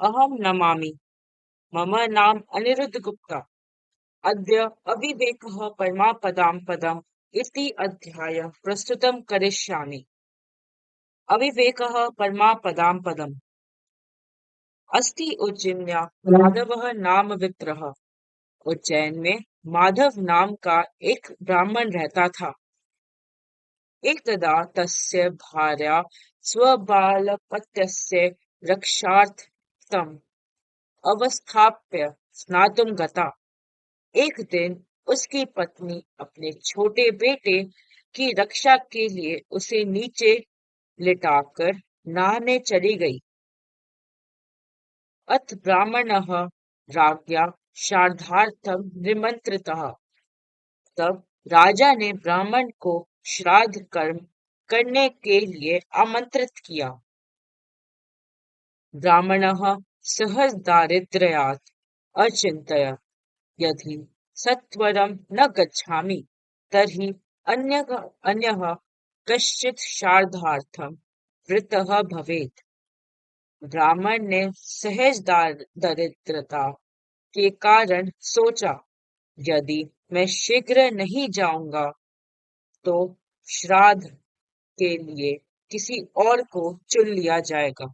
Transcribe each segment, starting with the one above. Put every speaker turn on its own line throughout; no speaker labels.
अहं नमामि। मम नाम अनिरुद्ध गुप्ता। अद्य अविवेकः परमापदां पदम् इति अध्यायं प्रस्तुतं करिष्यामि। अविवेकः परमापदां पदम्। अस्ति उज्जयिन्या माधवः नाम विप्रः। उज्जैन में माधव नाम का एक ब्राह्मण रहता था। एकदा तस्य भार्या स्वबालपत्यस्य रक्षार्थम् अवस्थाप्य स्नातुं गता। एक दिन उसकी पत्नी अपने छोटे बेटे की रक्षा के लिए उसे नीचे लिटाकर नहाने चली गई। अथ ब्राह्मणः राज्ञा श्राद्धार्थं निमंत्रितः। तब राजा ने ब्राह्मण को श्राद्ध कर्म करने के लिए आमंत्रित किया। ब्राह्मणः सहज दारिद्र्यात् अचिन्तयत् यदि सत्वरं न गच्छामि तर्हि अन्यः कश्चित् श्राद्धार्थं वृतः भवेत्। ब्राह्मण ने सहज दरिद्रता के कारण सोचा, यदि मैं शीघ्र नहीं जाऊंगा तो श्राद्ध के लिए किसी और को चुन लिया जाएगा।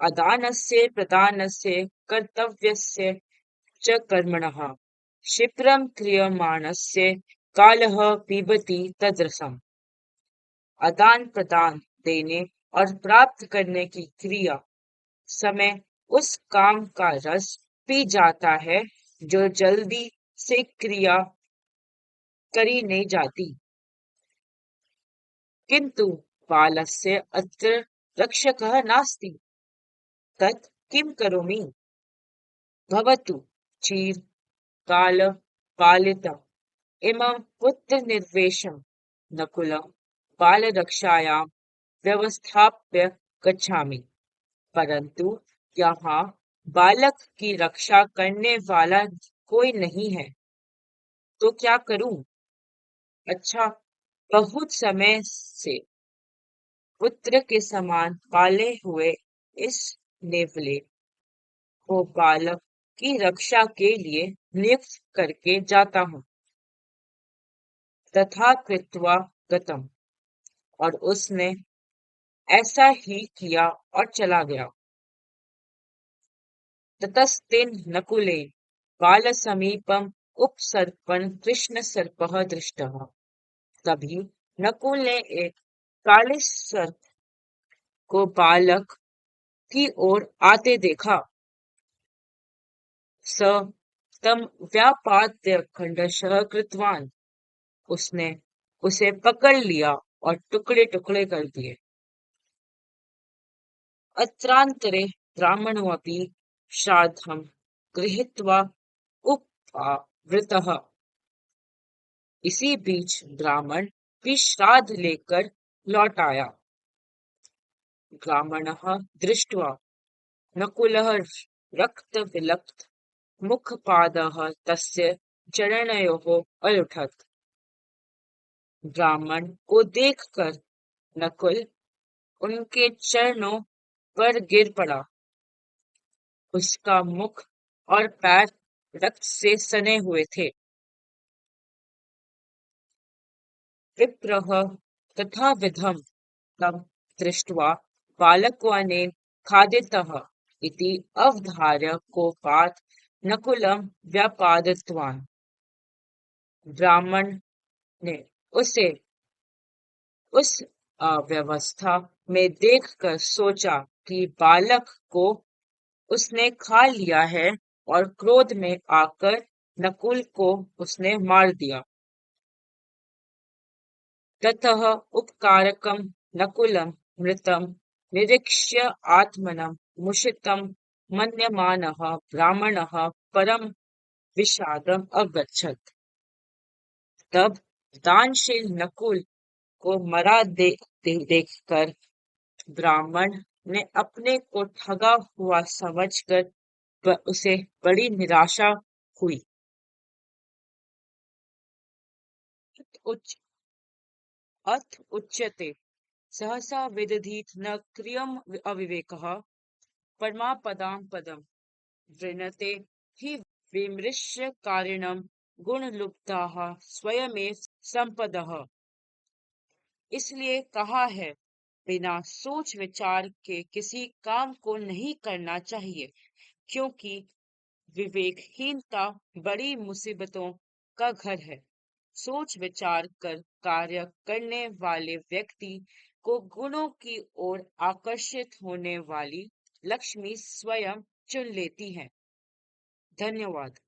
अदानस्य प्रदानस्य कर्तव्यस्य च कर्मणः क्षिप्रं क्रियमाणस्य कालः पिबति तद्रसम्। आदान प्रदान देने और प्राप्त करने की क्रिया समय उस काम का रस पी जाता है जो जल्दी से क्रिया करी नहीं जाती। किंतु बालस्य अत्र रक्षकः नास्ति। तत् किं करोमि? भवतु चीर काल पालितम् इमं पुत्रनिर्वेशं नकुलं बालरक्षायां व्यवस्थाप्य गच्छामि। परंतु यहाँ बालक की रक्षा करने वाला कोई नहीं है, तो क्या करूं? अच्छा, बहुत समय से पुत्र के समान पाले हुए इस नेवले को बालक की रक्षा के लिए नियुक्त करके जाता हूँ। तथा कृत्वा गतम, और उसने ऐसा ही किया और चला गया। ततस्तेन नकुलेन बालसमीपम उपसर्पण कृष्ण सर्पः दृष्टः। तभी नकुल ने एक काले सर्प को बालक की ओर आते देखा। स तम व्यापाद्य खंडशः कृतवान, उसने उसे पकड़ लिया और टुकड़े टुकड़े कर दिए। अत्रांतरे ब्राह्मणोऽपि श्राद्धं गृहीत्वा उपावृतः। इसी बीच ब्राह्मण भी श्राद्ध लेकर लौट आया। ब्राह्मणः दृष्ट्वा नकुलः रक्तविलक्त मुखपादः तस्य चरणयोः अलुठत्। ब्राह्मण को देखकर नकुल उनके चरणों पर गिर पड़ा। उसका मुख और पैर रक्त से सने हुए थे। विप्रः तथाविधं तं दृष्ट्वा बालकवनेन खादितः इति अवधार्य कोपात् नकुलं व्यापादितवान्। ब्राह्मण ने उसे उस अव्यवस्था में देखकर सोचा कि बालक को उसने खा लिया है, और क्रोध में आकर नकुल को उसने मार दिया। ततः उपकारकं नकुलं मृतं निरीक्ष्य आत्मनं मुषितं मन्यमानः ब्राह्मणः परम विषादम अगच्छत्। तब दानशील नकुल को मरा देखकर ब्राह्मण ने अपने को ठगा हुआ समझकर उसे बड़ी निराशा हुई। उच्च अथ उच्यते सहसा विदधीत न क्रियम अविवेकः परमापदां पदम् वृणते हि विमृश्य कारिणं गुणलुब्धाः स्वयमेव संपदः। इसलिए कहा है, बिना सोच विचार के किसी काम को नहीं करना चाहिए, क्योंकि विवेकहीनता बड़ी मुसीबतों का घर है। सोच विचार कर कार्य करने वाले व्यक्ति को गुणों की ओर आकर्षित होने वाली लक्ष्मी स्वयं चुन लेती है। धन्यवाद।